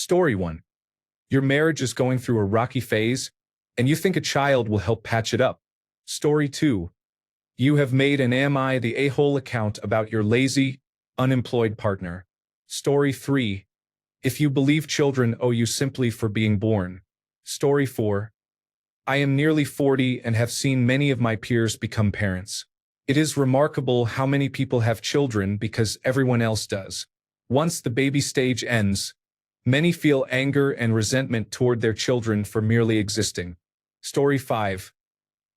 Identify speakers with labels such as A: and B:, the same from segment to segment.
A: Story 1. Your marriage is going through a rocky phase, and you think a child will help patch it up. Story 2. You have made an Am I the A-hole account about your lazy, unemployed partner. Story 3. If you believe children owe you simply for being born. Story 4. I am nearly 40 and have seen many of my peers become parents. It is remarkable how many people have children because everyone else does. Once the baby stage ends, many feel anger and resentment toward their children for merely existing. Story 5.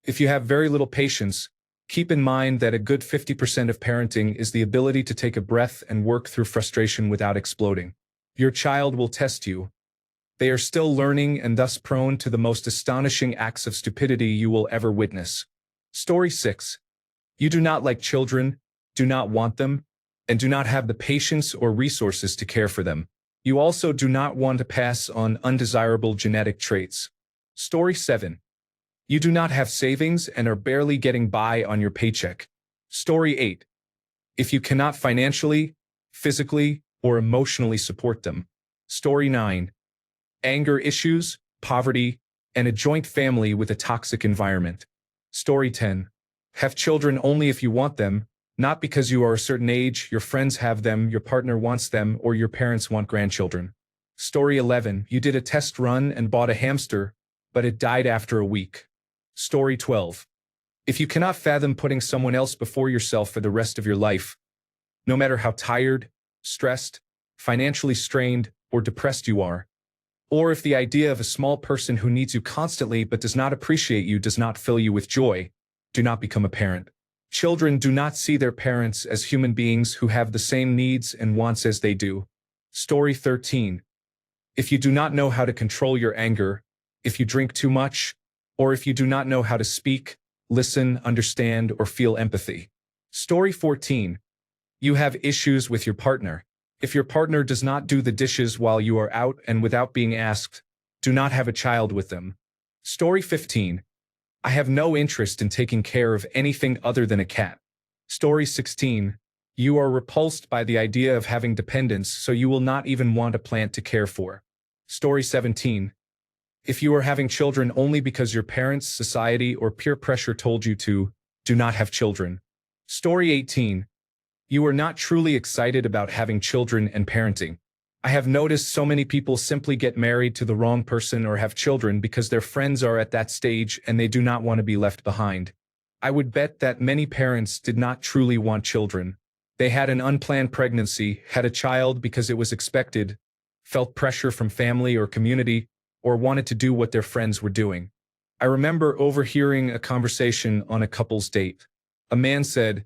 A: If you have very little patience, keep in mind that a good 50% of parenting is the ability to take a breath and work through frustration without exploding. Your child will test you. They are still learning and thus prone to the most astonishing acts of stupidity you will ever witness. Story 6. You do not like children, do not want them, and do not have the patience or resources to care for them. You also do not want to pass on undesirable genetic traits. Story 7. You do not have savings and are barely getting by on your paycheck. Story 8. If you cannot financially, physically, or emotionally support them. Story 9. Anger issues, poverty, and a joint family with a toxic environment. Story 10. Have children only if you want them, not because you are a certain age, your friends have them, your partner wants them, or your parents want grandchildren. Story 11. You did a test run and bought a hamster, but it died after a week. Story 12. If you cannot fathom putting someone else before yourself for the rest of your life, no matter how tired, stressed, financially strained, or depressed you are, or if the idea of a small person who needs you constantly but does not appreciate you does not fill you with joy, do not become a parent. Children do not see their parents as human beings who have the same needs and wants as they do. Story 13. If you do not know how to control your anger, if you drink too much, or if you do not know how to speak, listen, understand, or feel empathy. Story 14. You have issues with your partner. If your partner does not do the dishes while you are out and without being asked, do not have a child with them. Story 15. I have no interest in taking care of anything other than a cat. Story 16. You are repulsed by the idea of having dependents, so you will not even want a plant to care for. Story 17. If you are having children only because your parents, society, or peer pressure told you to, do not have children. Story 18. You are not truly excited about having children and parenting. I have noticed so many people simply get married to the wrong person or have children because their friends are at that stage and they do not want to be left behind. I would bet that many parents did not truly want children. They had an unplanned pregnancy, had a child because it was expected, felt pressure from family or community, or wanted to do what their friends were doing. I remember overhearing a conversation on a couple's date. A man said,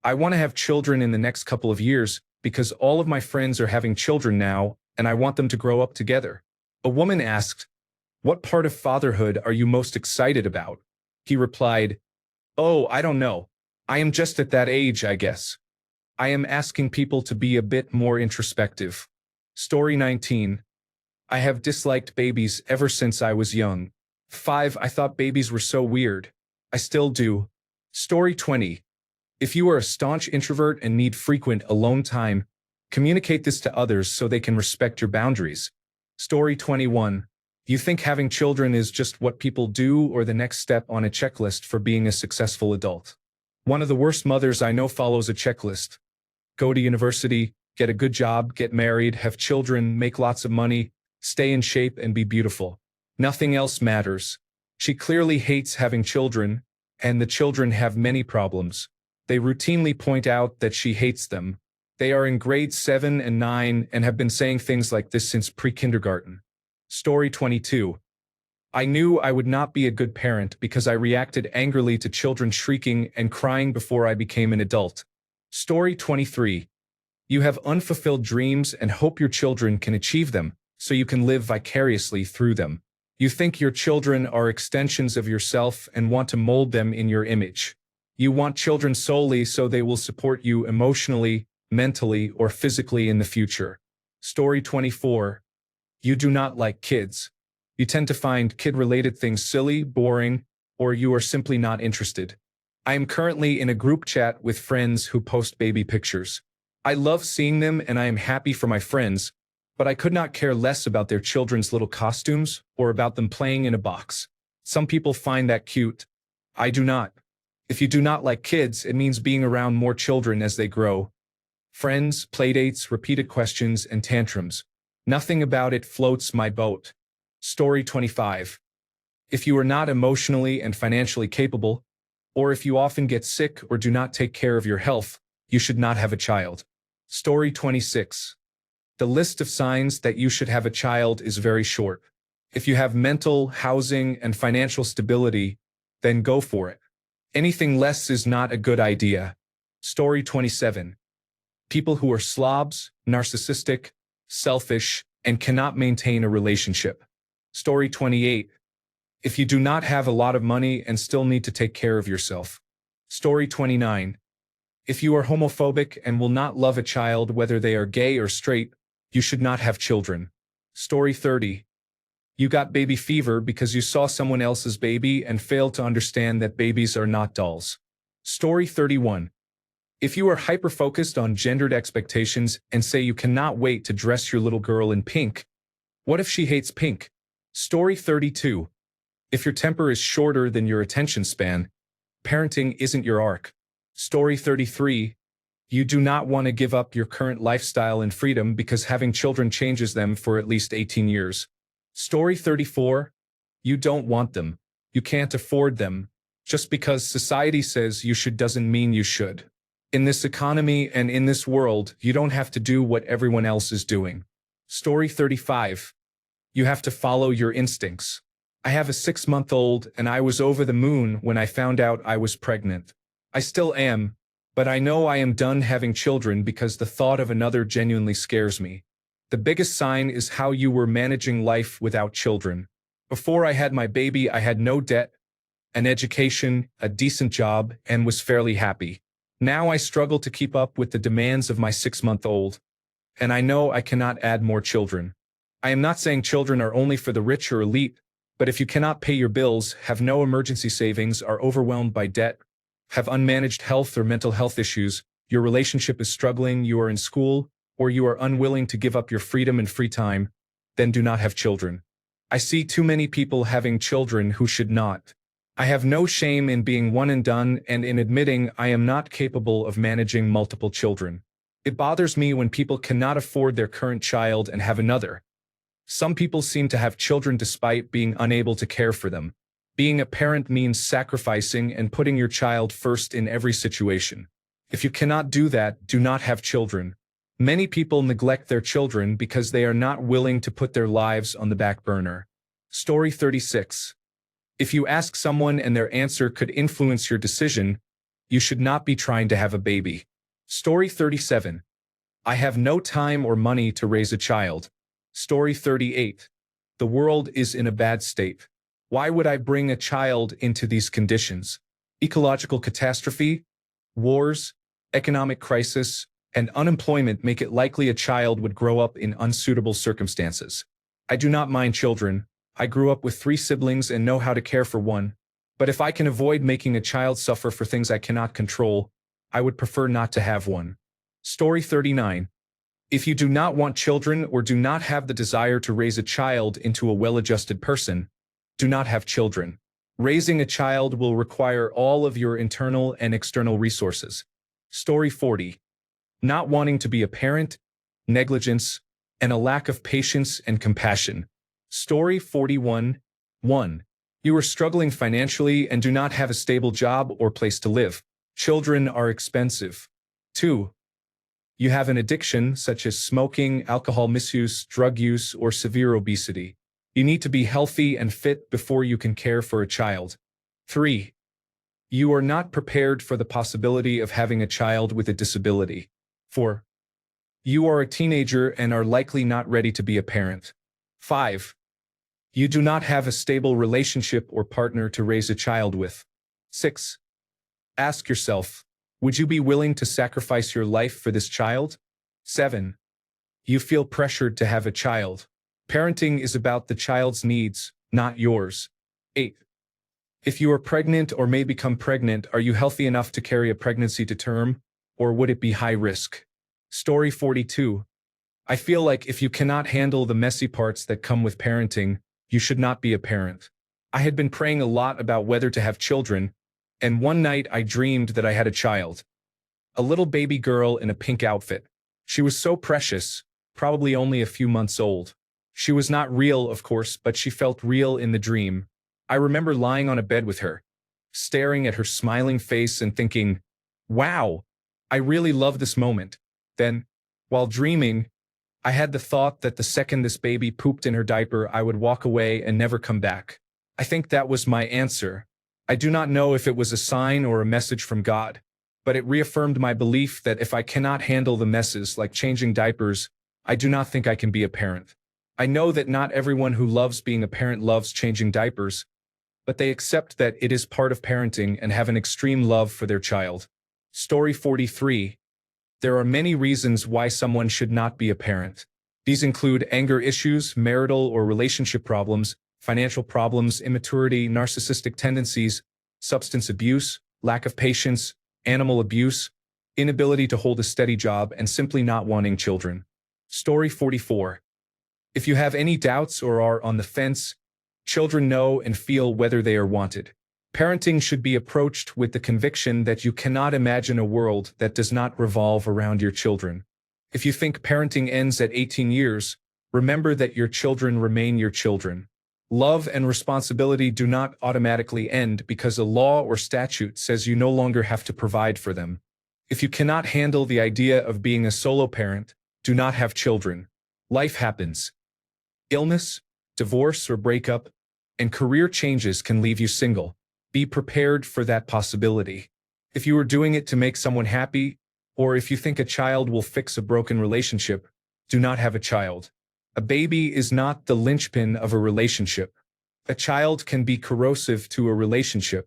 A: I want to have children in the next couple of years because all of my friends are having children now and I want them to grow up together. A woman asked, what part of fatherhood are you most excited about? He replied, oh, I don't know. I am just at that age, I guess. I am asking people to be a bit more introspective. Story 19. I have disliked babies ever since I was young. 5. I thought babies were so weird. I still do. Story 20. If you are a staunch introvert and need frequent alone time, communicate this to others so they can respect your boundaries. Story 21. You think having children is just what people do or the next step on a checklist for being a successful adult. One of the worst mothers I know follows a checklist. Go to university, get a good job, get married, have children, make lots of money, stay in shape, and be beautiful. Nothing else matters. She clearly hates having children, and the children have many problems. They routinely point out that she hates them. They are in grades 7 and 9 and have been saying things like this since pre-kindergarten. Story 22. I knew I would not be a good parent because I reacted angrily to children shrieking and crying before I became an adult. Story 23. You have unfulfilled dreams and hope your children can achieve them, so you can live vicariously through them. You think your children are extensions of yourself and want to mold them in your image. You want children solely so they will support you emotionally, mentally, or physically in the future. Story 24. You do not like kids. You tend to find kid-related things silly, boring, or you are simply not interested. I am currently in a group chat with friends who post baby pictures. I love seeing them and I am happy for my friends, But I could not care less about their children's little costumes or about them playing in a box. Some people find that cute. I do not. If you do not like kids, it means being around more children as they grow. Friends, playdates, repeated questions, and tantrums. Nothing about it floats my boat. Story 25. If you are not emotionally and financially capable, or if you often get sick or do not take care of your health, you should not have a child. Story 26. The list of signs that you should have a child is very short. If you have mental, housing, and financial stability, then go for it. Anything less is not a good idea. Story 27. People who are slobs, narcissistic, selfish, and cannot maintain a relationship. Story 28. If you do not have a lot of money and still need to take care of yourself. Story 29. If you are homophobic and will not love a child whether they are gay or straight, you should not have children. Story 30. You got baby fever because you saw someone else's baby and failed to understand that babies are not dolls. Story 31. If you are hyper-focused on gendered expectations and say you cannot wait to dress your little girl in pink, what if she hates pink? Story 32. If your temper is shorter than your attention span, parenting isn't your arc. Story 33. You do not want to give up your current lifestyle and freedom because having children changes them for at least 18 years. Story 34. You don't want them. You can't afford them. Just because society says you should doesn't mean you should. In this economy and in this world, you don't have to do what everyone else is doing. Story 35. You have to follow your instincts. I have a 6-month-old and I was over the moon when I found out I was pregnant. I still am, but I know I am done having children because the thought of another genuinely scares me. The biggest sign is how you were managing life without children. Before I had my baby, I had no debt, an education, a decent job, and was fairly happy. Now I struggle to keep up with the demands of my 6-month-old. And I know I cannot add more children. I am not saying children are only for the rich or elite, but if you cannot pay your bills, have no emergency savings, are overwhelmed by debt, have unmanaged health or mental health issues, your relationship is struggling, you are in school, or you are unwilling to give up your freedom and free time, then do not have children. I see too many people having children who should not. I have no shame in being one and done and in admitting I am not capable of managing multiple children. It bothers me when people cannot afford their current child and have another. Some people seem to have children despite being unable to care for them. Being a parent means sacrificing and putting your child first in every situation. If you cannot do that, do not have children. Many people neglect their children because they are not willing to put their lives on the back burner. Story 36. If you ask someone and their answer could influence your decision, you should not be trying to have a baby. Story 37. I have no time or money to raise a child. Story 38. The world is in a bad state. Why would I bring a child into these conditions? Ecological catastrophe, wars, economic crisis, and unemployment make it likely a child would grow up in unsuitable circumstances. I do not mind children. I grew up with 3 siblings and know how to care for one. But if I can avoid making a child suffer for things I cannot control, I would prefer not to have one. Story 39. If you do not want children or do not have the desire to raise a child into a well-adjusted person, do not have children. Raising a child will require all of your internal and external resources. Story 40. Not wanting to be a parent, negligence, and a lack of patience and compassion. Story 41. 1. You are struggling financially and do not have a stable job or place to live. Children are expensive. 2. You have an addiction such as smoking, alcohol misuse, drug use, or severe obesity. You need to be healthy and fit before you can care for a child. 3. You are not prepared for the possibility of having a child with a disability. 4. You are a teenager and are likely not ready to be a parent. 5. You do not have a stable relationship or partner to raise a child with. 6. Ask yourself, would you be willing to sacrifice your life for this child? 7. You feel pressured to have a child. Parenting is about the child's needs, not yours. 8. If you are pregnant or may become pregnant, are you healthy enough to carry a pregnancy to term, or would it be high risk? Story 42. I feel like if you cannot handle the messy parts that come with parenting, you should not be a parent. I had been praying a lot about whether to have children, and one night I dreamed that I had a child. A little baby girl in a pink outfit. She was so precious, probably only a few months old. She was not real, of course, but she felt real in the dream. I remember lying on a bed with her, staring at her smiling face and thinking, wow, I really love this moment. Then, while dreaming, I had the thought that the second this baby pooped in her diaper, I would walk away and never come back. I think that was my answer. I do not know if it was a sign or a message from God, but it reaffirmed my belief that if I cannot handle the messes like changing diapers, I do not think I can be a parent. I know that not everyone who loves being a parent loves changing diapers, but they accept that it is part of parenting and have an extreme love for their child. Story 43. There are many reasons why someone should not be a parent. These include anger issues, marital or relationship problems, financial problems, immaturity, narcissistic tendencies, substance abuse, lack of patience, animal abuse, inability to hold a steady job, and simply not wanting children. Story 44. If you have any doubts or are on the fence, children know and feel whether they are wanted. Parenting should be approached with the conviction that you cannot imagine a world that does not revolve around your children. If you think parenting ends at 18 years, remember that your children remain your children. Love and responsibility do not automatically end because a law or statute says you no longer have to provide for them. If you cannot handle the idea of being a solo parent, do not have children. Life happens. Illness, divorce or breakup, and career changes can leave you single. Be prepared for that possibility. If you are doing it to make someone happy, or if you think a child will fix a broken relationship, do not have a child. A baby is not the linchpin of a relationship. A child can be corrosive to a relationship.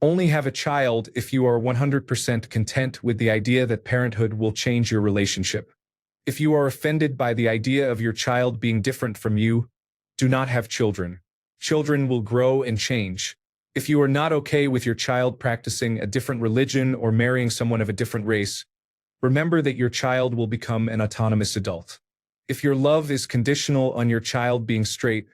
A: Only have a child if you are 100% content with the idea that parenthood will change your relationship. If you are offended by the idea of your child being different from you, do not have children. Children will grow and change. If you are not okay with your child practicing a different religion or marrying someone of a different race, remember that your child will become an autonomous adult. If your love is conditional on your child being straight,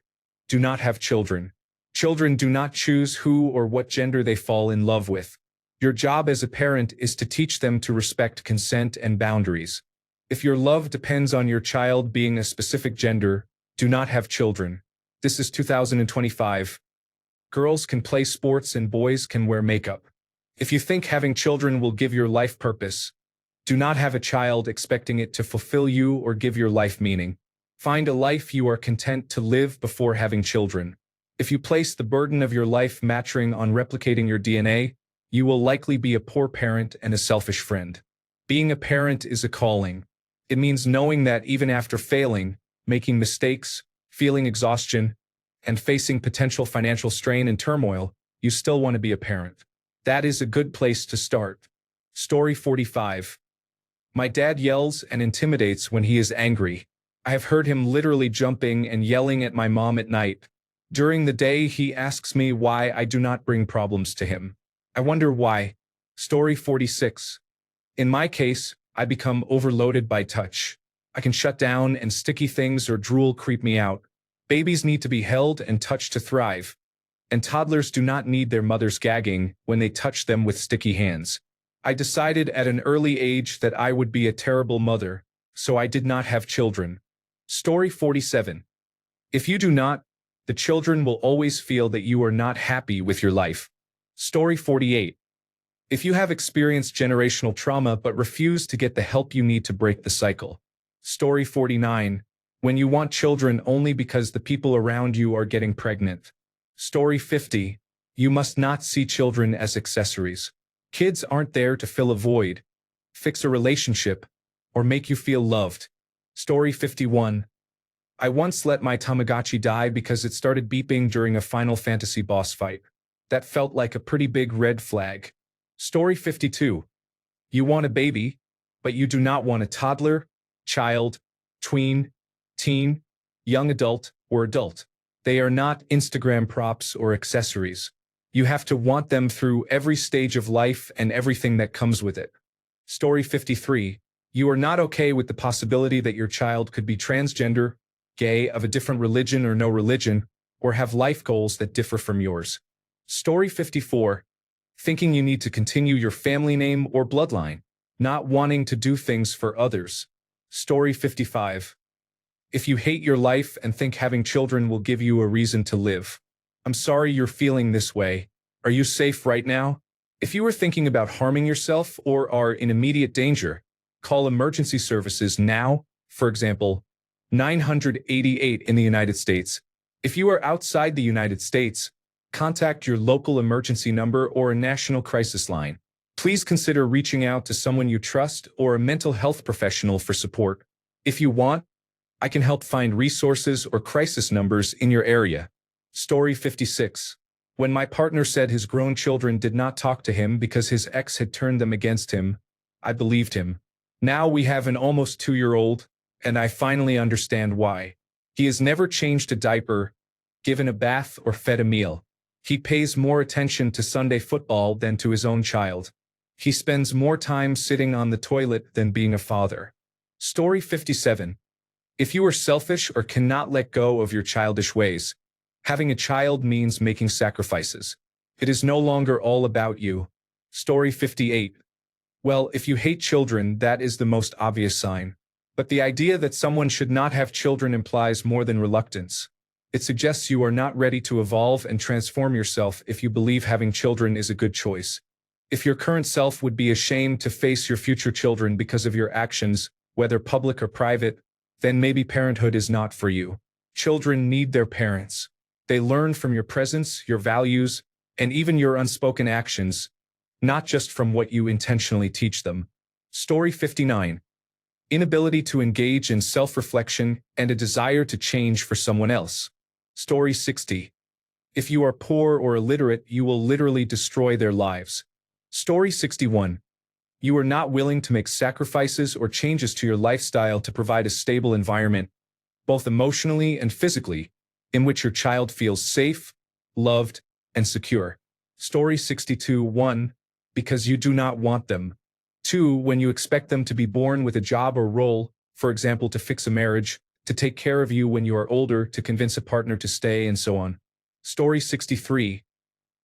A: do not have children. Children do not choose who or what gender they fall in love with. Your job as a parent is to teach them to respect consent and boundaries. If your love depends on your child being a specific gender, do not have children. This is 2025. Girls can play sports and boys can wear makeup. If you think having children will give your life purpose, do not have a child expecting it to fulfill you or give your life meaning. Find a life you are content to live before having children. If you place the burden of your life maturing on replicating your DNA, you will likely be a poor parent and a selfish friend. Being a parent is a calling. It means knowing that even after failing, making mistakes, feeling exhaustion, and facing potential financial strain and turmoil, you still want to be a parent. That is a good place to start. Story 45. My dad yells and intimidates when he is angry. I have heard him literally jumping and yelling at my mom at night. During the day, he asks me why I do not bring problems to him. I wonder why. Story 46. In my case, I become overloaded by touch. I can shut down and sticky things or drool creep me out. Babies need to be held and touched to thrive. And toddlers do not need their mothers gagging when they touch them with sticky hands. I decided at an early age that I would be a terrible mother, so I did not have children. Story 47. If you do not, the children will always feel that you are not happy with your life. Story 48. If you have experienced generational trauma but refuse to get the help you need to break the cycle. Story 49. When you want children only because the people around you are getting pregnant. Story 50. You must not see children as accessories. Kids aren't there to fill a void, fix a relationship, or make you feel loved. Story 51. I once let my Tamagotchi die because it started beeping during a Final Fantasy boss fight. That felt like a pretty big red flag. Story 52. You want a baby, but you do not want a toddler, child, tween, teen, young adult, or adult. They are not Instagram props or accessories. You have to want them through every stage of life and everything that comes with it. Story 53. You are not okay with the possibility that your child could be transgender, gay, of a different religion or no religion, or have life goals that differ from yours. Story 54. Thinking you need to continue your family name or bloodline, not wanting to do things for others. Story 55. If you hate your life and think having children will give you a reason to live. I'm sorry you're feeling this way. Are you safe right now? If you are thinking about harming yourself or are in immediate danger, call emergency services now, for example, 988 in the United States. If you are outside the United States, contact your local emergency number or a national crisis line. Please consider reaching out to someone you trust or a mental health professional for support. If you want, I can help find resources or crisis numbers in your area. Story 56. When my partner said his grown children did not talk to him because his ex had turned them against him, I believed him. Now we have an almost 2-year-old, and I finally understand why. He has never changed a diaper, given a bath, or fed a meal. He pays more attention to Sunday football than to his own child. He spends more time sitting on the toilet than being a father. Story 57. If you are selfish or cannot let go of your childish ways, having a child means making sacrifices. It is no longer all about you. Story 58. Well, if you hate children, that is the most obvious sign. But the idea that someone should not have children implies more than reluctance. It suggests you are not ready to evolve and transform yourself if you believe having children is a good choice. If your current self would be ashamed to face your future children because of your actions, whether public or private, then maybe parenthood is not for you. Children need their parents. They learn from your presence, your values, and even your unspoken actions, not just from what you intentionally teach them. Story 59. Inability to engage in self-reflection and a desire to change for someone else. Story 60. If you are poor or illiterate, you will literally destroy their lives. Story 61. You are not willing to make sacrifices or changes to your lifestyle to provide a stable environment, both emotionally and physically, in which your child feels safe, loved, and secure. Story 62. 1. Because you do not want them. 2. When you expect them to be born with a job or role, for example, to fix a marriage, to take care of you when you are older, to convince a partner to stay, and so on. Story 63.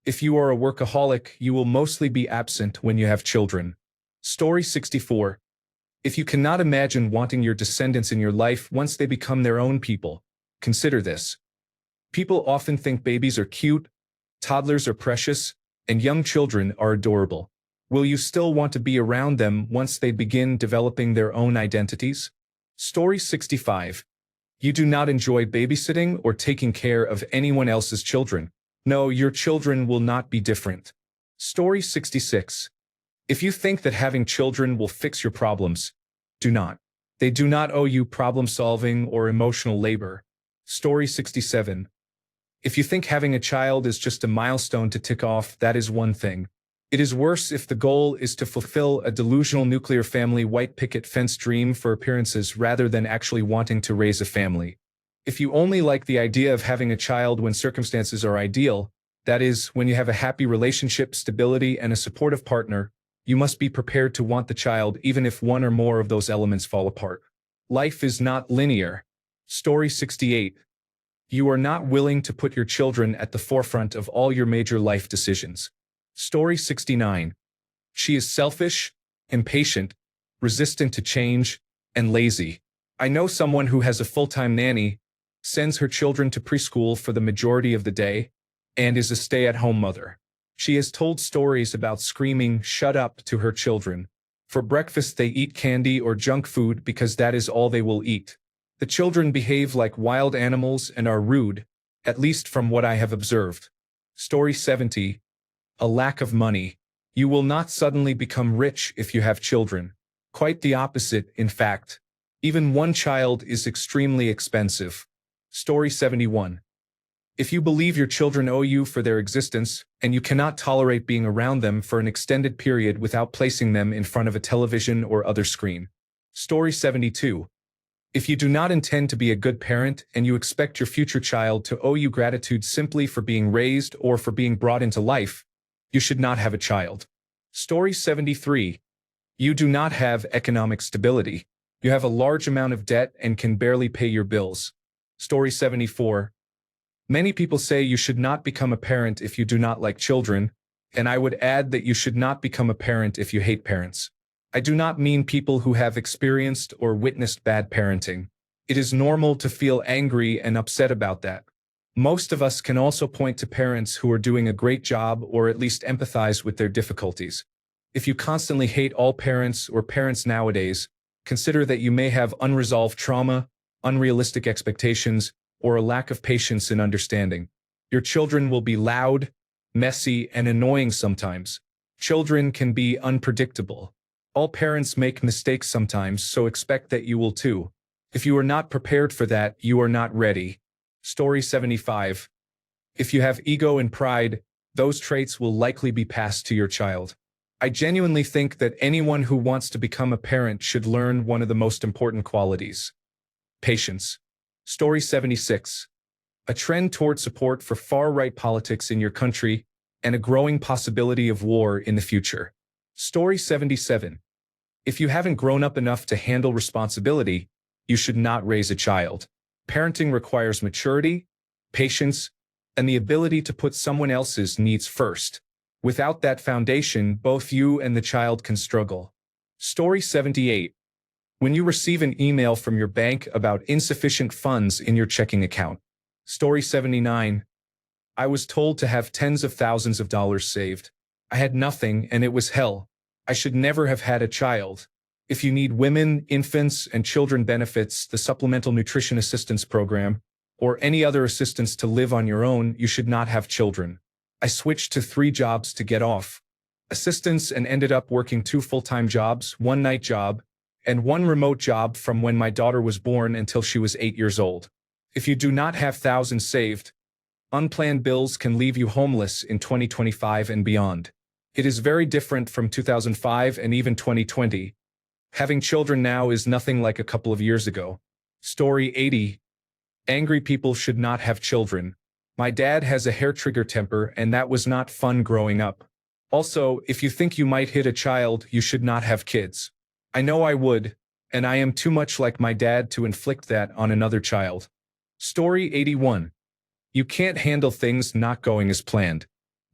A: If you are a workaholic, you will mostly be absent when you have children. Story 64. If you cannot imagine wanting your descendants in your life once they become their own people, consider this. People often think babies are cute, toddlers are precious, and young children are adorable. Will you still want to be around them once they begin developing their own identities? Story 65. You do not enjoy babysitting or taking care of anyone else's children. No, your children will not be different. Story 66. If you think that having children will fix your problems, do not. They do not owe you problem solving or emotional labor. Story 67. If you think having a child is just a milestone to tick off, that is one thing. It is worse if the goal is to fulfill a delusional nuclear family white picket fence dream for appearances rather than actually wanting to raise a family. If you only like the idea of having a child when circumstances are ideal, that is, when you have a happy relationship, stability, and a supportive partner, you must be prepared to want the child even if one or more of those elements fall apart. Life is not linear. Story 68. You are not willing to put your children at the forefront of all your major life decisions. Story 69. She is selfish, impatient, resistant to change, and lazy. I know someone who has a full-time nanny, sends her children to preschool for the majority of the day, and is a stay-at-home mother. She has told stories about screaming "shut up" to her children. For breakfast they eat candy or junk food because that is all they will eat. The children behave like wild animals and are rude, at least from what I have observed. Story 70. A lack of money. You will not suddenly become rich if you have children. Quite the opposite, in fact. Even one child is extremely expensive. Story 71. If you believe your children owe you for their existence, and you cannot tolerate being around them for an extended period without placing them in front of a television or other screen. Story 72. If you do not intend to be a good parent and you expect your future child to owe you gratitude simply for being raised or for being brought into life, you should not have a child. Story 73. You do not have economic stability. You have a large amount of debt and can barely pay your bills. Story 74. Many people say you should not become a parent if you do not like children, and I would add that you should not become a parent if you hate parents. I do not mean people who have experienced or witnessed bad parenting. It is normal to feel angry and upset about that. Most of us can also point to parents who are doing a great job or at least empathize with their difficulties. If you constantly hate all parents or parents nowadays, consider that you may have unresolved trauma, unrealistic expectations, or a lack of patience and understanding. Your children will be loud, messy, and annoying sometimes. Children can be unpredictable. All parents make mistakes sometimes, so expect that you will too. If you are not prepared for that, you are not ready. Story 75. If you have ego and pride, those traits will likely be passed to your child. I genuinely think that anyone who wants to become a parent should learn one of the most important qualities: patience. Story 76. A trend toward support for far-right politics in your country and a growing possibility of war in the future. Story 77. If you haven't grown up enough to handle responsibility, you should not raise a child. Parenting requires maturity, patience, and the ability to put someone else's needs first. Without that foundation, both you and the child can struggle. Story 78. When you receive an email from your bank about insufficient funds in your checking account. Story 79. I was told to have tens of thousands of dollars saved. I had nothing and it was hell. I should never have had a child. If you need women, infants, and children benefits, the Supplemental Nutrition Assistance Program, or any other assistance to live on your own, you should not have children. I switched to 3 jobs to get off assistance and ended up working 2 full-time jobs, 1 night job, and 1 remote job from when my daughter was born until she was 8 years old. If you do not have thousands saved, unplanned bills can leave you homeless in 2025 and beyond. It is very different from 2005 and even 2020. Having children now is nothing like a couple of years ago. Story 80. Angry people should not have children. My dad has a hair-trigger temper, and that was not fun growing up. Also, if you think you might hit a child, you should not have kids. I know I would, and I am too much like my dad to inflict that on another child. Story 81. You can't handle things not going as planned.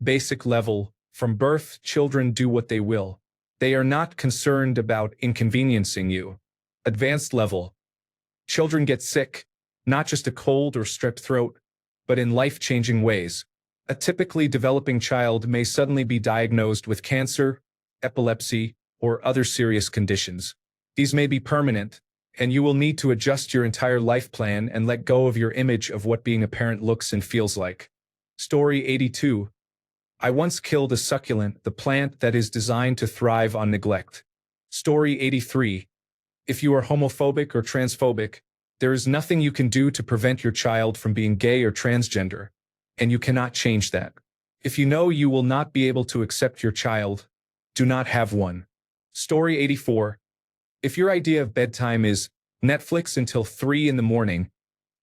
A: Basic level. From birth, children do what they will. They are not concerned about inconveniencing you. Advanced level. Children get sick, not just a cold or strep throat, but in life-changing ways. A typically developing child may suddenly be diagnosed with cancer, epilepsy, or other serious conditions. These may be permanent, and you will need to adjust your entire life plan and let go of your image of what being a parent looks and feels like. Story 82. I once killed a succulent, the plant that is designed to thrive on neglect. Story 83. If you are homophobic or transphobic, there is nothing you can do to prevent your child from being gay or transgender, and you cannot change that. If you know you will not be able to accept your child, do not have one. Story 84. If your idea of bedtime is Netflix until 3 in the morning,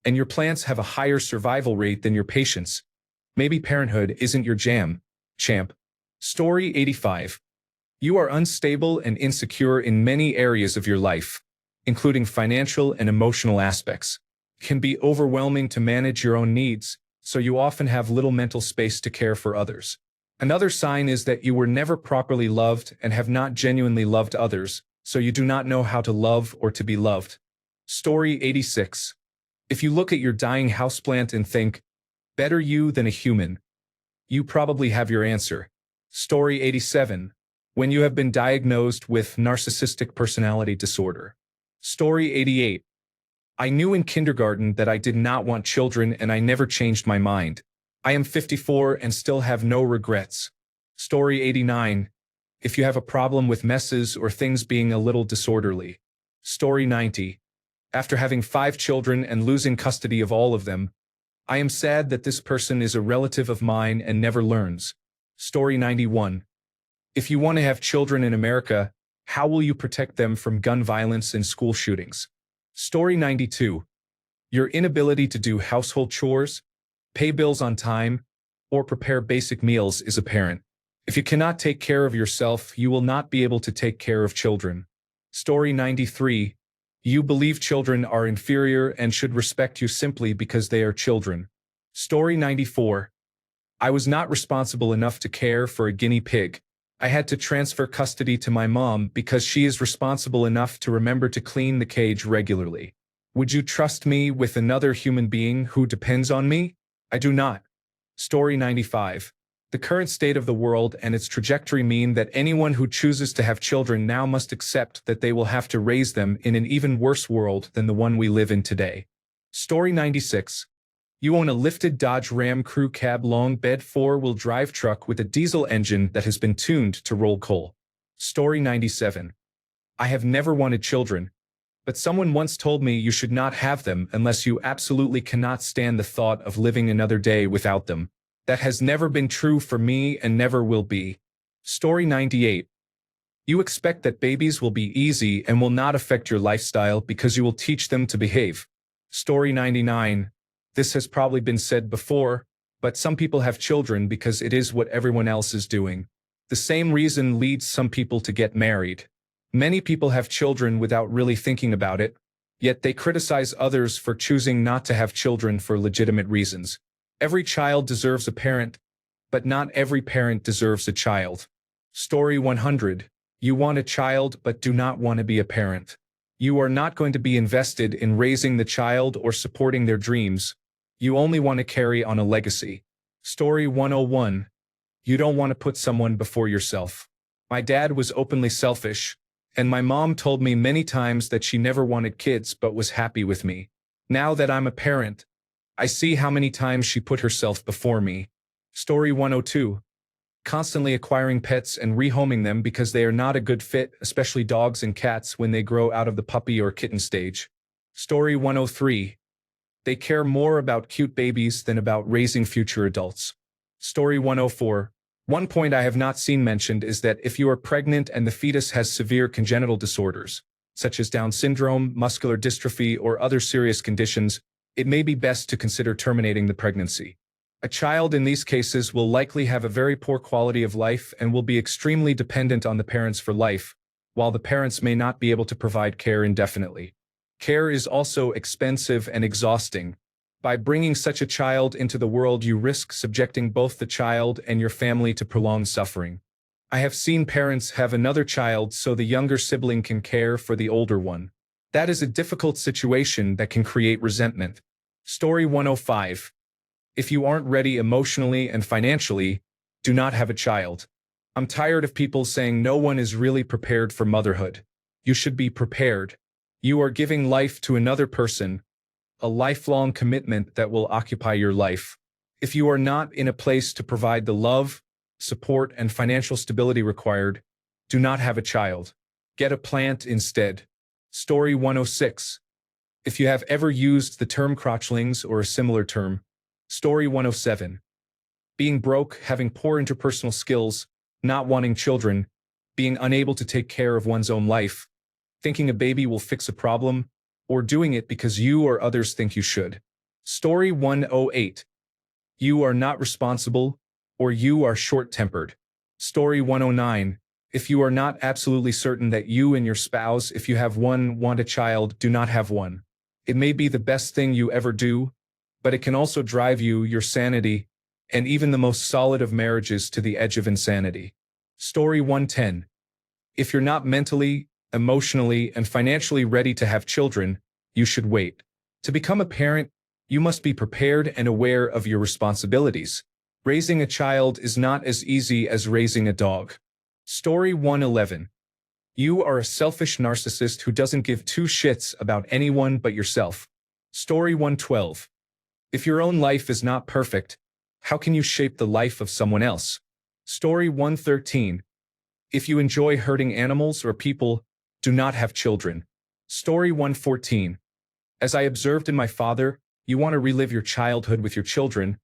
A: and your plants have a higher survival rate than your patients, maybe parenthood isn't your jam, champ. Story 85. You are unstable and insecure in many areas of your life, including financial and emotional aspects. It can be overwhelming to manage your own needs, so you often have little mental space to care for others. Another sign is that you were never properly loved and have not genuinely loved others, so you do not know how to love or to be loved. Story 86. If you look at your dying houseplant and think, better you than a human, you probably have your answer. Story 87. When you have been diagnosed with narcissistic personality disorder. Story 88. I knew in kindergarten that I did not want children and I never changed my mind. I am 54 and still have no regrets. Story 89. If you have a problem with messes or things being a little disorderly. Story 90. After having 5 children and losing custody of all of them, I am sad that this person is a relative of mine and never learns. Story 91. If you want to have children in America, how will you protect them from gun violence and school shootings? Story 92. Your inability to do household chores, pay bills on time, or prepare basic meals is apparent. If you cannot take care of yourself, you will not be able to take care of children. Story 93. You believe children are inferior and should respect you simply because they are children. Story 94. I was not responsible enough to care for a guinea pig. I had to transfer custody to my mom because she is responsible enough to remember to clean the cage regularly. Would you trust me with another human being who depends on me? I do not. Story 95. The current state of the world and its trajectory mean that anyone who chooses to have children now must accept that they will have to raise them in an even worse world than the one we live in today. Story 96. You own a lifted Dodge Ram Crew Cab long bed 4-wheel drive truck with a diesel engine that has been tuned to roll coal. Story 97. I have never wanted children, but someone once told me you should not have them unless you absolutely cannot stand the thought of living another day without them. That has never been true for me and never will be. Story 98. You expect that babies will be easy and will not affect your lifestyle because you will teach them to behave. Story 99. This has probably been said before, but some people have children because it is what everyone else is doing. The same reason leads some people to get married. Many people have children without really thinking about it, yet they criticize others for choosing not to have children for legitimate reasons. Every child deserves a parent, but not every parent deserves a child. Story 100. You want a child but do not want to be a parent. You are not going to be invested in raising the child or supporting their dreams. You only want to carry on a legacy. Story 101. You don't want to put someone before yourself. My dad was openly selfish, and my mom told me many times that she never wanted kids but was happy with me. Now that I'm a parent, I see how many times she put herself before me. Story 102. Constantly acquiring pets and rehoming them because they are not a good fit, especially dogs and cats when they grow out of the puppy or kitten stage. Story 103. They care more about cute babies than about raising future adults. Story 104. One point I have not seen mentioned is that if you are pregnant and the fetus has severe congenital disorders, such as Down syndrome, muscular dystrophy, or other serious conditions, it may be best to consider terminating the pregnancy. A child in these cases will likely have a very poor quality of life and will be extremely dependent on the parents for life, while the parents may not be able to provide care indefinitely. Care is also expensive and exhausting. By bringing such a child into the world, you risk subjecting both the child and your family to prolonged suffering. I have seen parents have another child so the younger sibling can care for the older one. That is a difficult situation that can create resentment. Story 105. If you aren't ready emotionally and financially, do not have a child. I'm tired of people saying no one is really prepared for motherhood. You should be prepared. You are giving life to another person, a lifelong commitment that will occupy your life. If you are not in a place to provide the love, support, and financial stability required, do not have a child. Get a plant instead. Story 106. If you have ever used the term crotchlings or a similar term. Story 107. Being broke, having poor interpersonal skills, not wanting children, being unable to take care of one's own life, thinking a baby will fix a problem, or doing it because you or others think you should. Story 108. You are not responsible, or you are short-tempered. Story 109. If you are not absolutely certain that you and your spouse, if you have one, want a child, do not have one. It may be the best thing you ever do, but it can also drive you, your sanity, and even the most solid of marriages to the edge of insanity. Story 110. If you're not mentally, emotionally, and financially ready to have children, you should wait. To become a parent, you must be prepared and aware of your responsibilities. Raising a child is not as easy as raising a dog. Story 111. You are a selfish narcissist who doesn't give two shits about anyone but yourself. Story 112. If your own life is not perfect, how can you shape the life of someone else? Story 113. If you enjoy hurting animals or people, do not have children. Story 114. As I observed in my father, you want to relive your childhood with your children,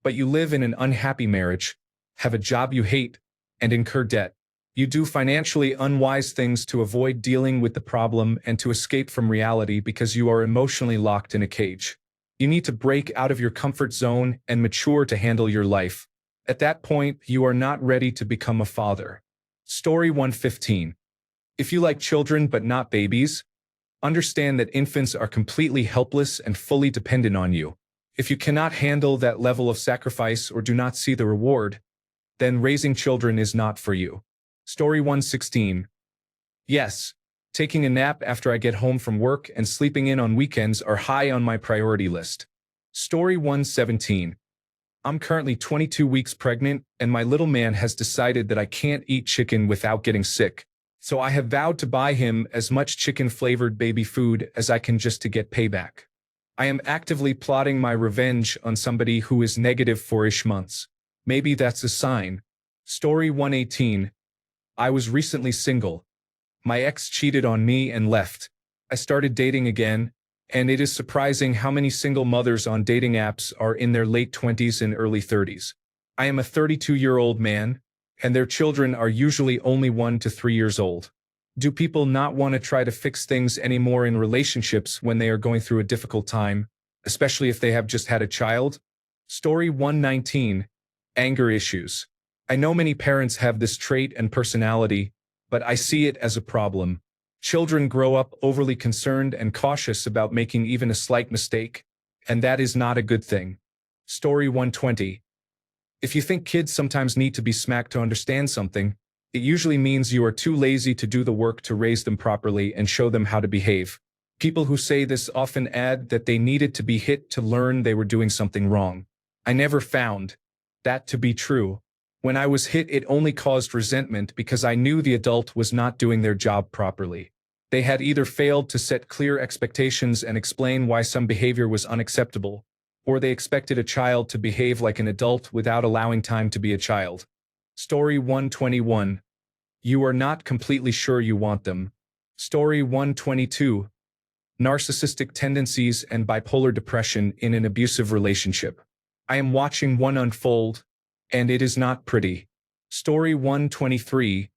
A: but you live in an unhappy marriage, have a job you hate, and incur debt. You do financially unwise things to avoid dealing with the problem and to escape from reality because you are emotionally locked in a cage. You need to break out of your comfort zone and mature to handle your life. At that point, you are not ready to become a father. Story 115. If you like children but not babies, understand that infants are completely helpless and fully dependent on you. If you cannot handle that level of sacrifice or do not see the reward, then raising children is not for you. Story 116. Yes, taking a nap after I get home from work and sleeping in on weekends are high on my priority list. Story 117. I'm currently 22 weeks pregnant, and my little man has decided that I can't eat chicken without getting sick. So I have vowed to buy him as much chicken-flavored baby food as I can just to get payback. I am actively plotting my revenge on somebody who is negative 4-ish months. Maybe that's a sign. Story 118. I was recently single. My ex cheated on me and left. I started dating again, and it is surprising how many single mothers on dating apps are in their late 20s and early 30s. I am a 32-year-old man, and their children are usually only 1 to 3 years old. Do people not want to try to fix things anymore in relationships when they are going through a difficult time, especially if they have just had a child? Story 119. Anger issues. I know many parents have this trait and personality, but I see it as a problem. Children grow up overly concerned and cautious about making even a slight mistake, and that is not a good thing. Story 120. If you think kids sometimes need to be smacked to understand something, it usually means you are too lazy to do the work to raise them properly and show them how to behave. People who say this often add that they needed to be hit to learn they were doing something wrong. I never found that to be true. When I was hit, it only caused resentment because I knew the adult was not doing their job properly. They had either failed to set clear expectations and explain why some behavior was unacceptable, or they expected a child to behave like an adult without allowing time to be a child. Story 121. You are not completely sure you want them. Story 122. Narcissistic tendencies and bipolar depression in an abusive relationship. I am watching one unfold, and it is not pretty. Story 123.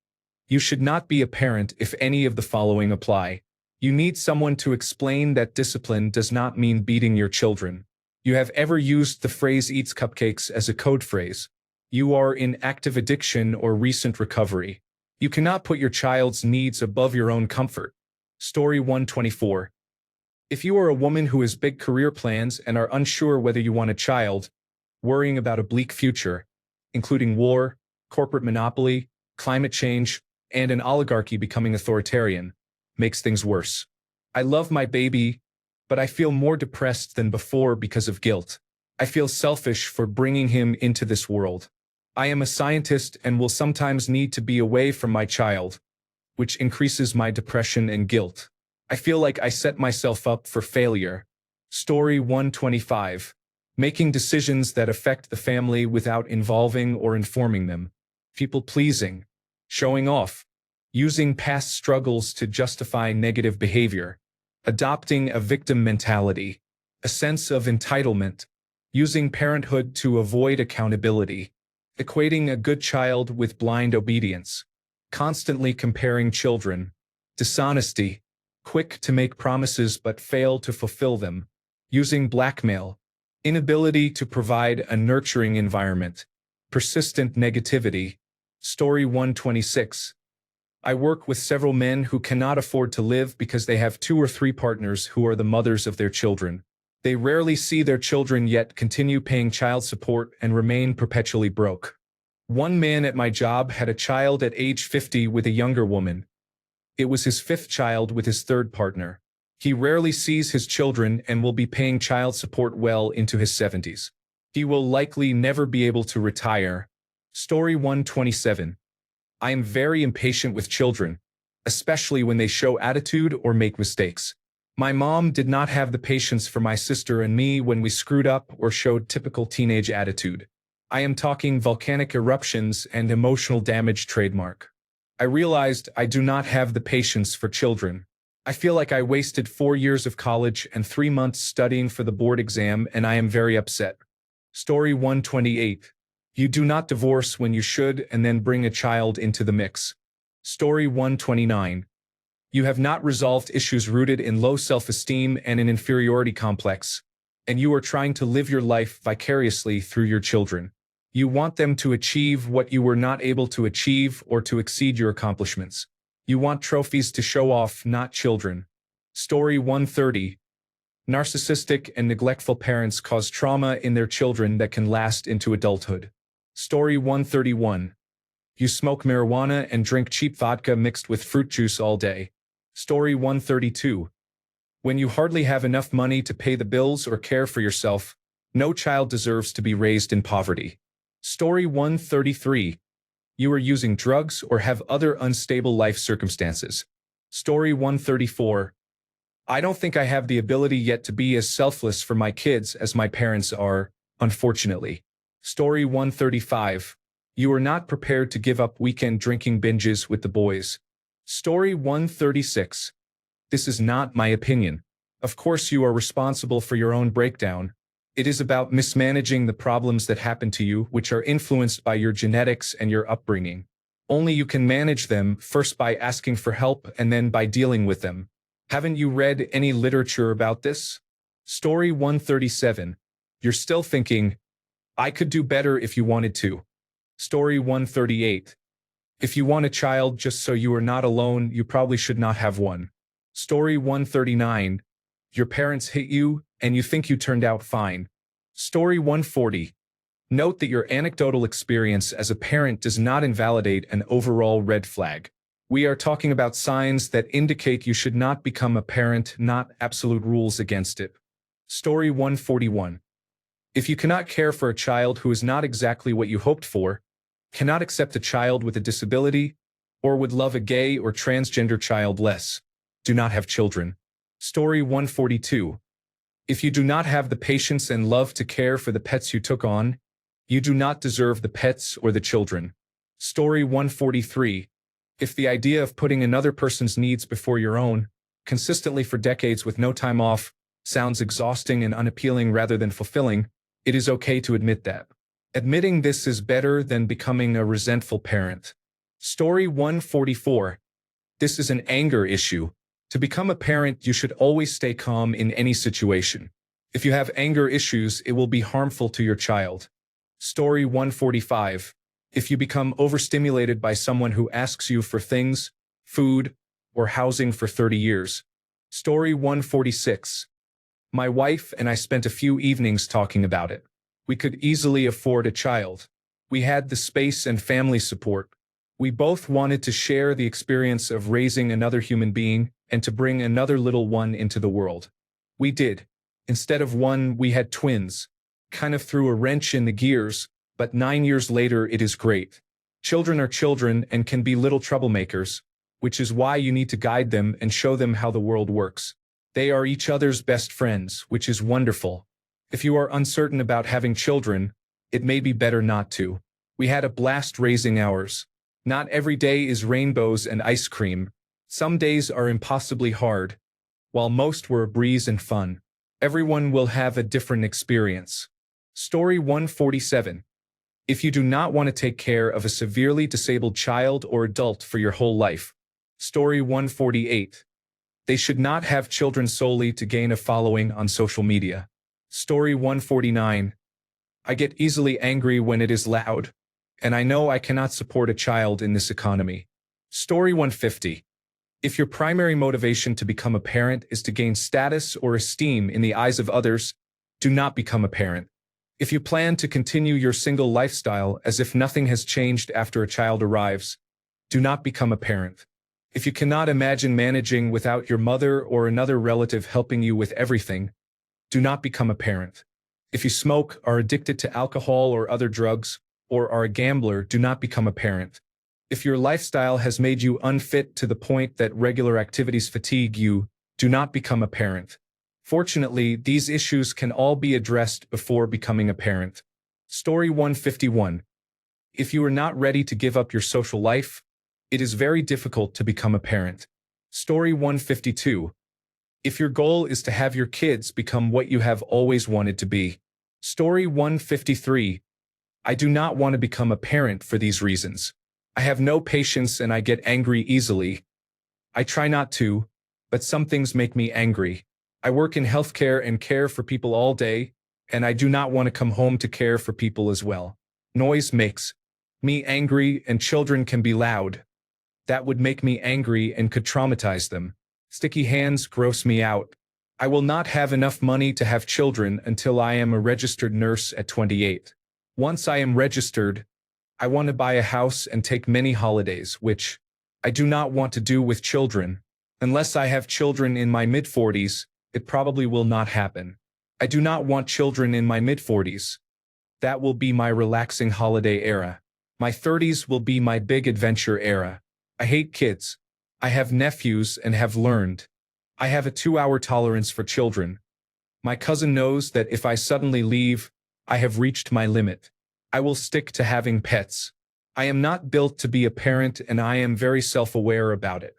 A: You should not be a parent if any of the following apply. You need someone to explain that discipline does not mean beating your children. You have ever used the phrase eats cupcakes as a code phrase. You are in active addiction or recent recovery. You cannot put your child's needs above your own comfort. Story 124. If you are a woman who has big career plans and are unsure whether you want a child, worrying about a bleak future, including war, corporate monopoly, climate change, and an oligarchy becoming authoritarian, makes things worse. I love my baby, but I feel more depressed than before because of guilt. I feel selfish for bringing him into this world. I am a scientist and will sometimes need to be away from my child, which increases my depression and guilt. I feel like I set myself up for failure. Story 125. Making decisions that affect the family without involving or informing them. People-pleasing. Showing off. Using past struggles to justify negative behavior. Adopting a victim mentality, a sense of entitlement, using parenthood to avoid accountability, equating a good child with blind obedience, constantly comparing children, dishonesty, quick to make promises but fail to fulfill them, using blackmail, inability to provide a nurturing environment, persistent negativity. Story 126. I work with several men who cannot afford to live because they have 2 or 3 partners who are the mothers of their children. They rarely see their children yet continue paying child support and remain perpetually broke. One man at my job had a child at age 50 with a younger woman. It was his 5th child with his 3rd partner. He rarely sees his children and will be paying child support well into his 70s. He will likely never be able to retire. Story 127. I am very impatient with children, especially when they show attitude or make mistakes. My mom did not have the patience for my sister and me when we screwed up or showed typical teenage attitude. I am talking volcanic eruptions and emotional damage trademark. I realized I do not have the patience for children. I feel like I wasted 4 years of college and 3 months studying for the board exam, and I am very upset. Story 128. You do not divorce when you should and then bring a child into the mix. Story 129. You have not resolved issues rooted in low self-esteem and an inferiority complex, and you are trying to live your life vicariously through your children. You want them to achieve what you were not able to achieve or to exceed your accomplishments. You want trophies to show off, not children. Story 130. Narcissistic and neglectful parents cause trauma in their children that can last into adulthood. Story 131. You smoke marijuana and drink cheap vodka mixed with fruit juice all day. Story 132. When you hardly have enough money to pay the bills or care for yourself, no child deserves to be raised in poverty. Story 133. You are using drugs or have other unstable life circumstances. Story 134. I don't think I have the ability yet to be as selfless for my kids as my parents are, unfortunately. Story 135. You are not prepared to give up weekend drinking binges with the boys. Story 136. This is not my opinion. Of course you are responsible for your own breakdown. It is about mismanaging the problems that happen to you, which are influenced by your genetics and your upbringing. Only you can manage them, first by asking for help and then by dealing with them. Haven't you read any literature about this? Story 137. You're still thinking, I could do better if you wanted to. Story 138. If you want a child just so you are not alone, you probably should not have one. Story 139. Your parents hit you, and you think you turned out fine. Story 140. Note that your anecdotal experience as a parent does not invalidate an overall red flag. We are talking about signs that indicate you should not become a parent, not absolute rules against it. Story 141. If you cannot care for a child who is not exactly what you hoped for, cannot accept a child with a disability, or would love a gay or transgender child less, do not have children. Story 142. If you do not have the patience and love to care for the pets you took on, you do not deserve the pets or the children. Story 143. If the idea of putting another person's needs before your own, consistently for decades with no time off, sounds exhausting and unappealing rather than fulfilling, it is okay to admit that. Admitting this is better than becoming a resentful parent. Story 144. This is an anger issue. To become a parent, you should always stay calm in any situation. If you have anger issues, it will be harmful to your child. Story 145. If you become overstimulated by someone who asks you for things, food, or housing for 30 years. Story 146. My wife and I spent a few evenings talking about it. We could easily afford a child. We had the space and family support. We both wanted to share the experience of raising another human being and to bring another little one into the world. We did. Instead of one, we had twins. Kind of threw a wrench in the gears, but 9 years later it is great. Children are children and can be little troublemakers, which is why you need to guide them and show them how the world works. They are each other's best friends, which is wonderful. If you are uncertain about having children, it may be better not to. We had a blast raising ours. Not every day is rainbows and ice cream. Some days are impossibly hard, while most were a breeze and fun. Everyone will have a different experience. Story 147. If you do not want to take care of a severely disabled child or adult for your whole life. Story 148. They should not have children solely to gain a following on social media. Story 149. I get easily angry when it is loud, and I know I cannot support a child in this economy. Story 150. If your primary motivation to become a parent is to gain status or esteem in the eyes of others, do not become a parent. If you plan to continue your single lifestyle as if nothing has changed after a child arrives, do not become a parent. If you cannot imagine managing without your mother or another relative helping you with everything, do not become a parent. If you smoke, are addicted to alcohol or other drugs, or are a gambler, do not become a parent. If your lifestyle has made you unfit to the point that regular activities fatigue you, do not become a parent. Fortunately, these issues can all be addressed before becoming a parent. Story 151. If you are not ready to give up your social life, it is very difficult to become a parent. Story 152. If your goal is to have your kids become what you have always wanted to be. Story 153. I do not want to become a parent for these reasons. I have no patience and I get angry easily. I try not to, but some things make me angry. I work in healthcare and care for people all day, and I do not want to come home to care for people as well. Noise makes me angry and children can be loud. That would make me angry and could traumatize them. Sticky hands gross me out. I will not have enough money to have children until I am a registered nurse at 28. Once I am registered, I want to buy a house and take many holidays, which I do not want to do with children. Unless I have children in my mid-40s, it probably will not happen. I do not want children in my mid-40s. That will be my relaxing holiday era. My 30s will be my big adventure era. I hate kids. I have nephews and have learned. I have a 2-hour tolerance for children. My cousin knows that if I suddenly leave, I have reached my limit. I will stick to having pets. I am not built to be a parent and I am very self-aware about it.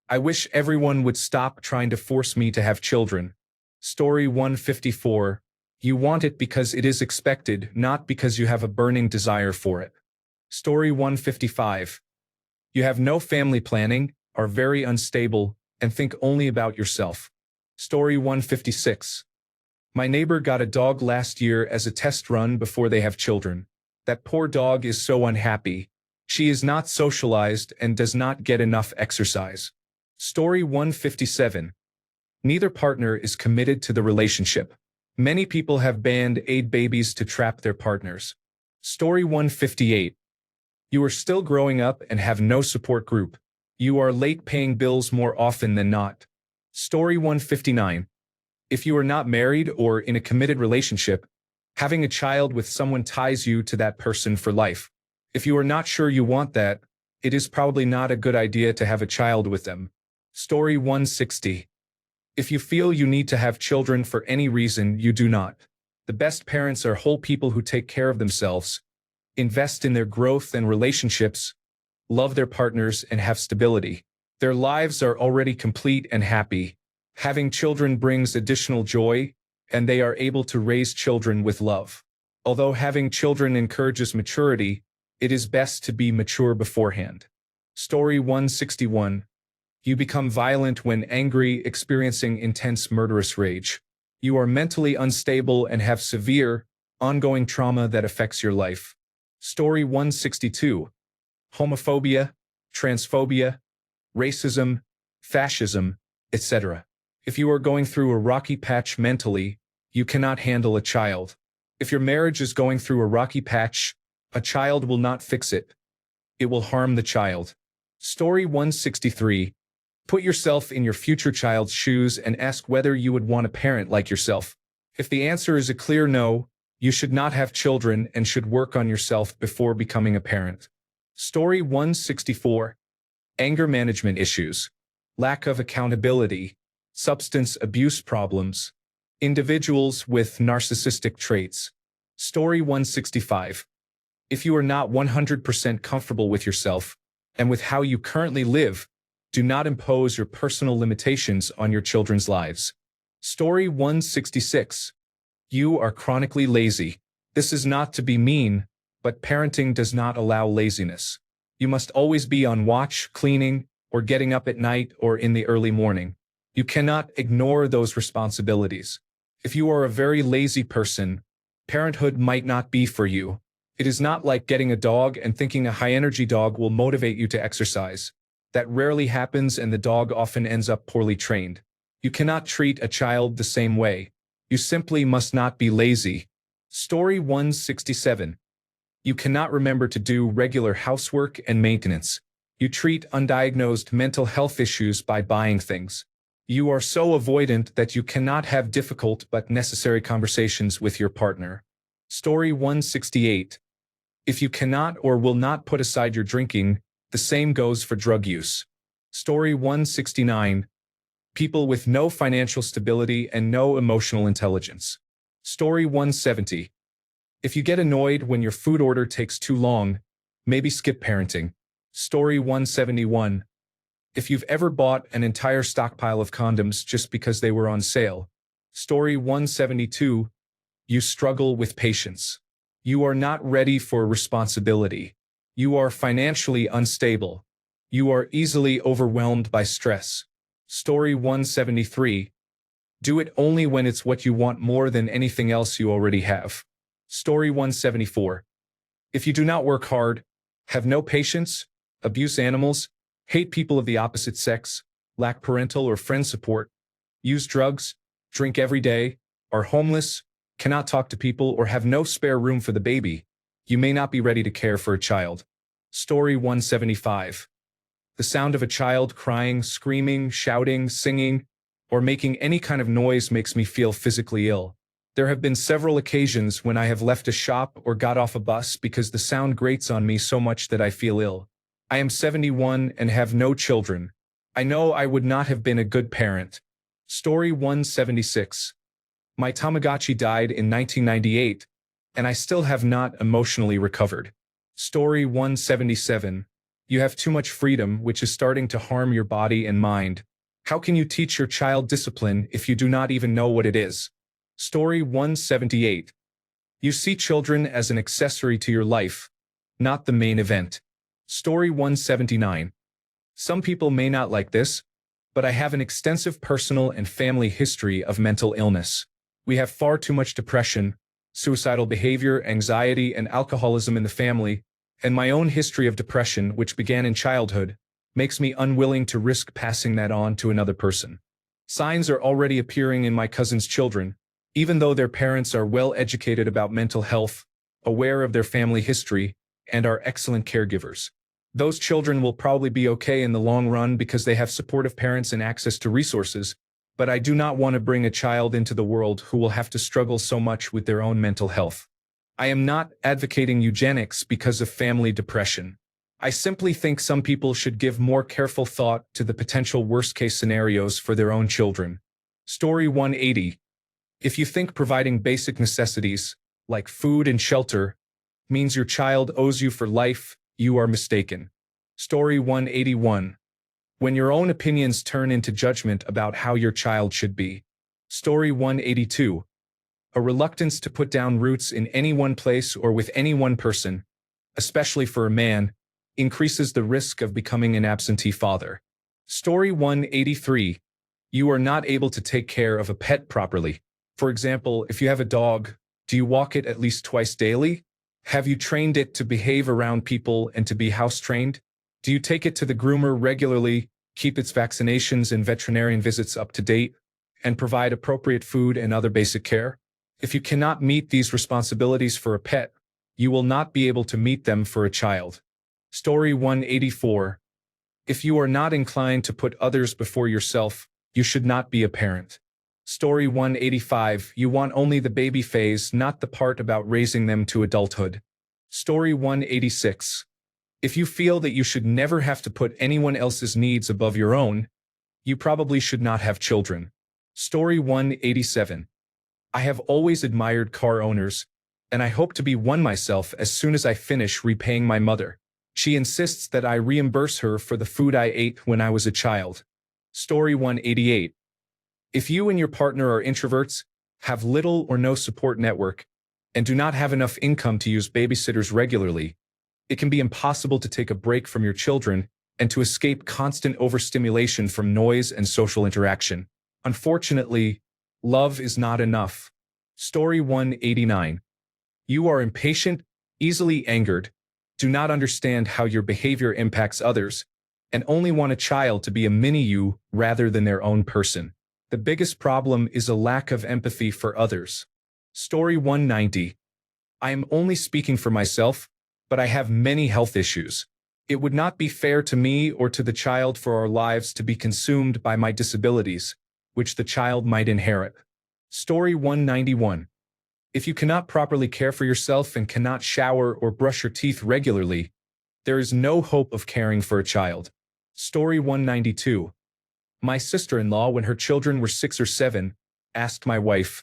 A: I wish everyone would stop trying to force me to have children. Story 154. You want it because it is expected, not because you have a burning desire for it. Story 155. You have no family planning, are very unstable, and think only about yourself. Story 156. My neighbor got a dog last year as a test run before they have children. That poor dog is so unhappy. She is not socialized and does not get enough exercise. Story 157. Neither partner is committed to the relationship. Many people have band-aid babies to trap their partners. Story 158. You are still growing up and have no support group. You are late paying bills more often than not. Story 159. If you are not married or in a committed relationship, having a child with someone ties you to that person for life. If you are not sure you want that, it is probably not a good idea to have a child with them. Story 160. If you feel you need to have children for any reason, you do not. The best parents are whole people who take care of themselves, invest in their growth and relationships, love their partners, and have stability. Their lives are already complete and happy. Having children brings additional joy, and they are able to raise children with love. Although having children encourages maturity, it is best to be mature beforehand. Story 161. You become violent when angry, experiencing intense murderous rage. You are mentally unstable and have severe, ongoing trauma that affects your life. Story 162. Homophobia, transphobia, racism, fascism, etc. If you are going through a rocky patch mentally, you cannot handle a child. If your marriage is going through a rocky patch, a child will not fix it. It will harm the child. Story 163. Put yourself in your future child's shoes and ask whether you would want a parent like yourself. If the answer is a clear no, you should not have children and should work on yourself before becoming a parent. Story 164. Anger management issues, lack of accountability, substance abuse problems, individuals with narcissistic traits. Story 165. If you are not 100% comfortable with yourself and with how you currently live, do not impose your personal limitations on your children's lives. Story 166. You are chronically lazy. This is not to be mean, but parenting does not allow laziness. You must always be on watch, cleaning, or getting up at night or in the early morning. You cannot ignore those responsibilities. If you are a very lazy person, parenthood might not be for you. It is not like getting a dog and thinking a high-energy dog will motivate you to exercise. That rarely happens and the dog often ends up poorly trained. You cannot treat a child the same way. You simply must not be lazy. Story 167. You cannot remember to do regular housework and maintenance. You treat undiagnosed mental health issues by buying things. You are so avoidant that you cannot have difficult but necessary conversations with your partner. Story 168. If you cannot or will not put aside your drinking, the same goes for drug use. Story 169. People with no financial stability and no emotional intelligence. Story 170. If you get annoyed when your food order takes too long, maybe skip parenting. Story 171. If you've ever bought an entire stockpile of condoms just because they were on sale. Story 172. You struggle with patience. You are not ready for responsibility. You are financially unstable. You are easily overwhelmed by stress. Story 173. Do it only when it's what you want more than anything else you already have. Story 174. If you do not work hard, have no patience, abuse animals, hate people of the opposite sex, lack parental or friend support, use drugs, drink every day, are homeless, cannot talk to people, or have no spare room for the baby, you may not be ready to care for a child. Story 175. The sound of a child crying, screaming, shouting, singing, or making any kind of noise makes me feel physically ill. There have been several occasions when I have left a shop or got off a bus because the sound grates on me so much that I feel ill. I am 71 and have no children. I know I would not have been a good parent. Story 176. My Tamagotchi died in 1998, and I still have not emotionally recovered. Story 177. You have too much freedom, which is starting to harm your body and mind. How can you teach your child discipline if you do not even know what it is? Story 178. You see children as an accessory to your life, not the main event. Story 179. Some people may not like this, but I have an extensive personal and family history of mental illness. We have far too much depression, suicidal behavior, anxiety, and alcoholism in the family, and my own history of depression, which began in childhood, makes me unwilling to risk passing that on to another person. Signs are already appearing in my cousin's children, even though their parents are well educated about mental health, aware of their family history, and are excellent caregivers. Those children will probably be okay in the long run because they have supportive parents and access to resources, but I do not want to bring a child into the world who will have to struggle so much with their own mental health. I am not advocating eugenics because of family depression. I simply think some people should give more careful thought to the potential worst-case scenarios for their own children. Story 180. If you think providing basic necessities, like food and shelter, means your child owes you for life, you are mistaken. Story 181. When your own opinions turn into judgment about how your child should be. Story 182. A reluctance to put down roots in any one place or with any one person, especially for a man, increases the risk of becoming an absentee father. Story 183. You are not able to take care of a pet properly. For example, if you have a dog, do you walk it at least twice daily? Have you trained it to behave around people and to be house-trained? Do you take it to the groomer regularly, keep its vaccinations and veterinarian visits up to date, and provide appropriate food and other basic care? If you cannot meet these responsibilities for a pet, you will not be able to meet them for a child. Story 184. If you are not inclined to put others before yourself, you should not be a parent. Story 185. You want only the baby phase, not the part about raising them to adulthood. Story 186. If you feel that you should never have to put anyone else's needs above your own, you probably should not have children. Story 187. I have always admired car owners, and I hope to be one myself as soon as I finish repaying my mother. She insists that I reimburse her for the food I ate when I was a child. Story 188. If you and your partner are introverts, have little or no support network, and do not have enough income to use babysitters regularly, it can be impossible to take a break from your children and to escape constant overstimulation from noise and social interaction. Unfortunately, love is not enough. Story 189. You are impatient, easily angered, do not understand how your behavior impacts others, and only want a child to be a mini-you rather than their own person. The biggest problem is a lack of empathy for others. Story 190. I am only speaking for myself, but I have many health issues. It would not be fair to me or to the child for our lives to be consumed by my disabilities, which the child might inherit. Story 191. If you cannot properly care for yourself and cannot shower or brush your teeth regularly, there is no hope of caring for a child. Story 192. My sister-in-law, when her children were 6 or 7, asked my wife,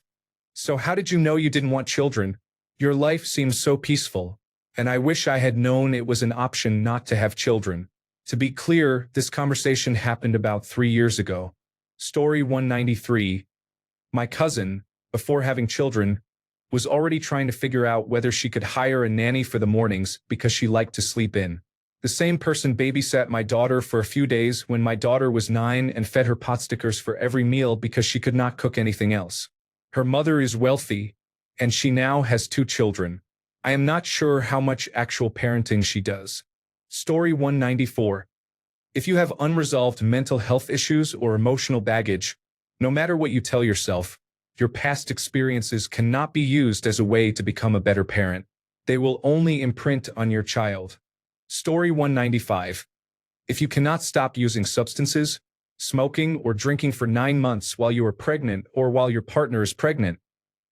A: "So how did you know you didn't want children? Your life seems so peaceful, and I wish I had known it was an option not to have children." To be clear, this conversation happened about 3 years ago. Story 193. My cousin, before having children, was already trying to figure out whether she could hire a nanny for the mornings because she liked to sleep in. The same person babysat my daughter for a few days when my daughter was 9 and fed her pot stickers for every meal because she could not cook anything else. Her mother is wealthy, and she now has 2 children. I am not sure how much actual parenting she does. Story 194. If you have unresolved mental health issues or emotional baggage, no matter what you tell yourself, your past experiences cannot be used as a way to become a better parent. They will only imprint on your child. Story 195. If you cannot stop using substances, smoking, or drinking for 9 months while you are pregnant or while your partner is pregnant,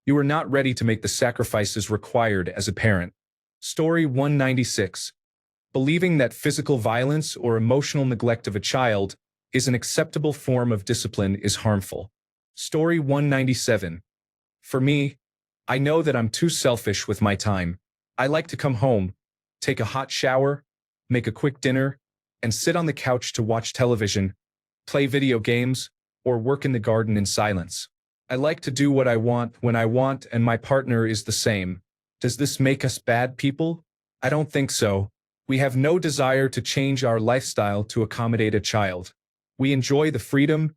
A: you are not ready to make the sacrifices required as a parent. Story 196. Believing that physical violence or emotional neglect of a child is an acceptable form of discipline is harmful. Story 197. For me, I know that I'm too selfish with my time. I like to come home, take a hot shower, make a quick dinner, and sit on the couch to watch television, play video games, or work in the garden in silence. I like to do what I want when I want, and my partner is the same. Does this make us bad people? I don't think so. We have no desire to change our lifestyle to accommodate a child. We enjoy the freedom,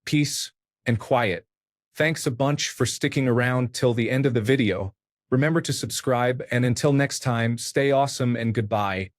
A: peace, and quiet. Thanks a bunch for sticking around till the end of the video. Remember to subscribe, and until next time, stay awesome and goodbye.